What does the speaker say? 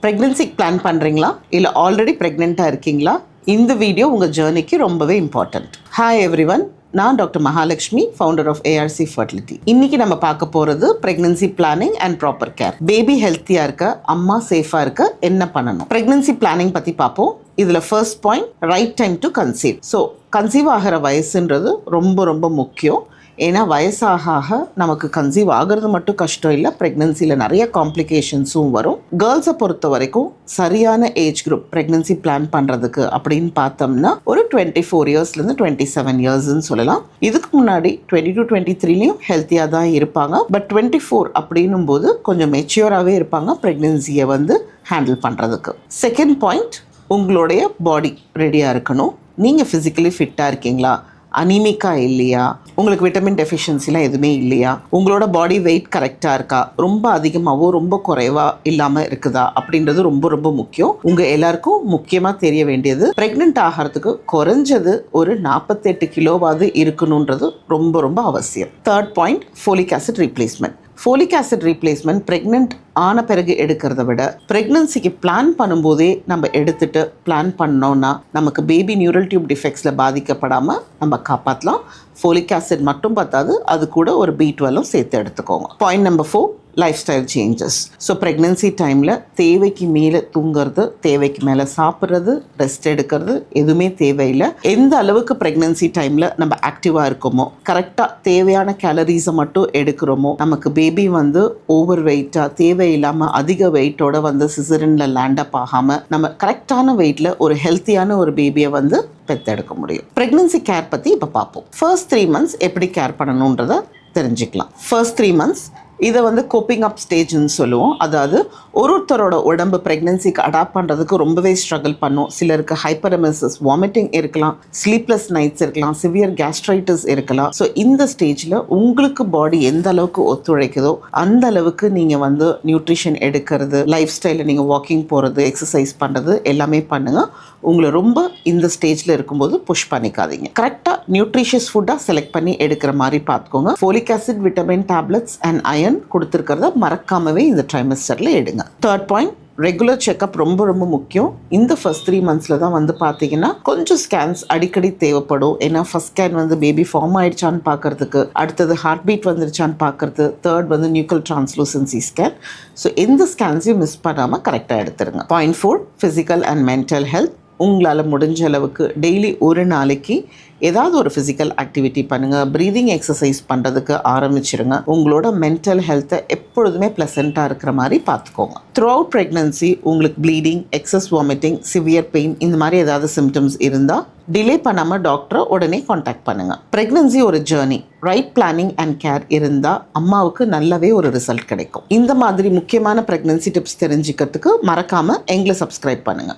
ப்ரெக்னென்சிக்கு plan பண்ணுறீங்களா இல்லை already ப்ரெக்னெண்ட்டாக இருக்கீங்களா? இந்த வீடியோ உங்கள் ஜேர்னிக்கு ரொம்பவே இம்பார்ட்டண்ட். ஹாய் எவ்ரிவன், நான் doctor Mahalakshmi, founder of ARC fertility. இன்னைக்கு நம்ம பார்க்க போகிறது pregnancy planning and proper care. Baby ஹெல்த்தியாக இருக்க, அம்மா சேஃபாக இருக்க என்ன பண்ணணும்? ப்ரெக்னென்சி பிளானிங் பற்றி பார்ப்போம். இதில் first point, right time to conceive. So conceive ஆகிற வயசுன்றது ரொம்ப ரொம்ப முக்கியம். ஏன்னா வயசாக நமக்கு கன்சீவ் ஆகிறது மட்டும் கஷ்டம் இல்லை, ப்ரெக்னென்சியில் நிறைய காம்ப்ளிகேஷன்ஸும் வரும். கேர்ள்ஸை பொறுத்த வரைக்கும் சரியான ஏஜ் குரூப் ப்ரெக்னென்சி பிளான் பண்ணுறதுக்கு அப்படின்னு பார்த்தோம்னா ஒரு 24 இயர்ஸ்லேருந்து 27 இயர்ஸ்ன்னு சொல்லலாம். இதுக்கு முன்னாடி 22 to 23லையும் ஹெல்த்தியாக தான் இருப்பாங்க. பட் 24 அப்படின்னும் போது கொஞ்சம் மெச்சூராகவே இருப்பாங்க ப்ரெக்னென்சியை ஹேண்டில் பண்ணுறதுக்கு. செகண்ட் பாயிண்ட், உங்களுடைய பாடி ரெடியாக இருக்கணும். நீங்கள் ஃபிசிக்கலி ஃபிட்டாக இருக்கீங்களா? அனீமிக்காக இல்லையா? உங்களுக்கு விட்டமின் டெஃபிஷியன்சிலாம் எதுவுமே இல்லையா? உங்களோட பாடி வெயிட் கரெக்டாக இருக்கா? ரொம்ப அதிகமாகவோ ரொம்ப குறைவாக இல்லாமல் இருக்குதா? அப்படின்றது ரொம்ப ரொம்ப முக்கியம். உங்கள் எல்லாருக்கும் முக்கியமாக தெரிய வேண்டியது, ப்ரெக்னென்ட் ஆகிறதுக்கு குறைஞ்சது ஒரு 48 கிலோவாவது இருக்கணுன்றது ரொம்ப ரொம்ப அவசியம். Third point, folic acid replacement. Folic acid replacement pregnant ஆன பிறகு எடுக்கிறத விட ப்ரெக்னன்சிக்கு பிளான் பண்ணும்போதே நம்ம எடுத்துகிட்டு பிளான் பண்ணோன்னா நமக்கு பேபி நியூரல் டியூப் டிஃபெக்ட்ஸில் பாதிக்கப்படாமல் நம்ம காப்பாற்றலாம். ஃபோலிக் ஆசிட் மட்டும் பார்த்தாது, அது கூட ஒரு B12 சேர்த்து எடுத்துக்கோங்க. Point number 4, life style changes. So pregnancy டைமில் தேவைக்கு மேலே தூங்குறது, தேவைக்கு மேலே சாப்பிட்றது, ரெஸ்ட் எடுக்கிறது எதுவுமே தேவையில்லை. எந்த அளவுக்கு ப்ரெக்னென்சி டைமில் நம்ம ஆக்டிவாக இருக்கோமோ, கரெக்டாக தேவையான கேலரிஸை மட்டும் எடுக்கிறோமோ, நமக்கு பேபி ஓவர் வெயிட்டாக தேவையில்லாமல் அதிக வெயிட்டோட சிசரினில் லேண்டப் ஆகாமல் நம்ம கரெக்டான வெயிட்டில் ஒரு ஹெல்த்தியான ஒரு பேபியை பெற்றெடுக்க முடியும். ப்ரெக்னென்சி கேர் பற்றி இப்போ பார்ப்போம். ஃபர்ஸ்ட் 3 months எப்படி கேர் பண்ணணுன்றதை தெரிஞ்சுக்கலாம். ஃபர்ஸ்ட் 3 months இதை கோப்பிங் அப் ஸ்டேஜ்னு சொல்லுவோம். அதாவது ஒருத்தரோட உடம்பு ப்ரெக்னென்சிக்கு அடாப்ட் பண்ணுறதுக்கு ரொம்பவே ஸ்ட்ரகிள் பண்ணும். சிலருக்கு ஹைப்பரெமெசிஸ், வாமிட்டிங் இருக்கலாம், ஸ்லீப்லெஸ் நைட்ஸ் இருக்கலாம், சிவியர் கேஸ்ட்ரைட்டிஸ் இருக்கலாம். ஸோ இந்த ஸ்டேஜில் உங்களுக்கு பாடி எந்த அளவுக்கு ஒத்துழைக்குதோ அந்த அளவுக்கு நீங்கள் நியூட்ரிஷன் எடுக்கிறது, லைஃப் ஸ்டைலில் நீங்கள் வாக்கிங் போகிறது, எக்ஸசைஸ் பண்ணுறது எல்லாமே பண்ணுங்கள். உங்களை ரொம்ப இந்த ஸ்டேஜில் இருக்கும்போது புஷ் பண்ணிக்காதீங்க. கரெக்டாக நியூட்ரிஷியஸ் ஃபுட்டாக செலக்ட் பண்ணி எடுக்கிற மாதிரி பார்த்துக்கோங்க. Folic acid, vitamin tablets and iron கொடுத்துருக்கிறத மறக்காமவே இந்த ட்ரைமஸ்டரில் எடுங்க. தேர்ட் பாயிண்ட், ரெகுலர் செக்அப் ரொம்ப ரொம்ப முக்கியம். இந்த ஃபர்ஸ்ட் 3 monthsல தான் பார்த்தீங்கன்னா கொஞ்சம் ஸ்கேன்ஸ் அடிக்கடி தேவைப்படும். ஏன்னா ஃபர்ஸ்ட் ஸ்கேன் பேபி ஃபார்ம் ஆயிடுச்சான்னு பார்க்கறதுக்கு, அடுத்தது ஹார்ட் பீட் வந்துருச்சான்னு பார்க்கறது, தேர்ட் நியூக்ளியர் டிரான்ஸ்லூசன்சி ஸ்கேன். ஸோ எந்த ஸ்கேன்ஸையும் மிஸ் பண்ணாமல் கரெக்டாக எடுத்துருங்க. Point 4, physical and mental health. உங்களால் முடிஞ்ச அளவுக்கு டெய்லி ஒரு நாளைக்கு ஏதாவது ஒரு ஃபிசிக்கல் ஆக்டிவிட்டி பண்ணுங்கள். ப்ரீதிங் எக்ஸசைஸ் பண்ணுறதுக்கு ஆரம்பிச்சிருங்க. உங்களோட மென்டல் ஹெல்த்தை எப்பொழுதுமே ப்ளசண்ட்டாக இருக்கிற மாதிரி பார்த்துக்கோங்க. த்ரூ அவுட் ப்ரெக்னன்சி உங்களுக்கு bleeding, excess vomiting, severe pain இந்த மாதிரி ஏதாவது சிம்டம்ஸ் இருந்தால் டிலே பண்ணாமல் டாக்டரை உடனே காண்டாக்ட் பண்ணுங்கள். ப்ரெக்னன்சி ஒரு journey. Right planning and care இருந்தால் அம்மாவுக்கு நல்லாவே ஒரு ரிசல்ட் கிடைக்கும். இந்த மாதிரி முக்கியமான ப்ரெக்னன்சி டிப்ஸ் தெரிஞ்சுக்கிறதுக்கு மறக்காமல் எங்களை சப்ஸ்கிரைப் பண்ணுங்கள்.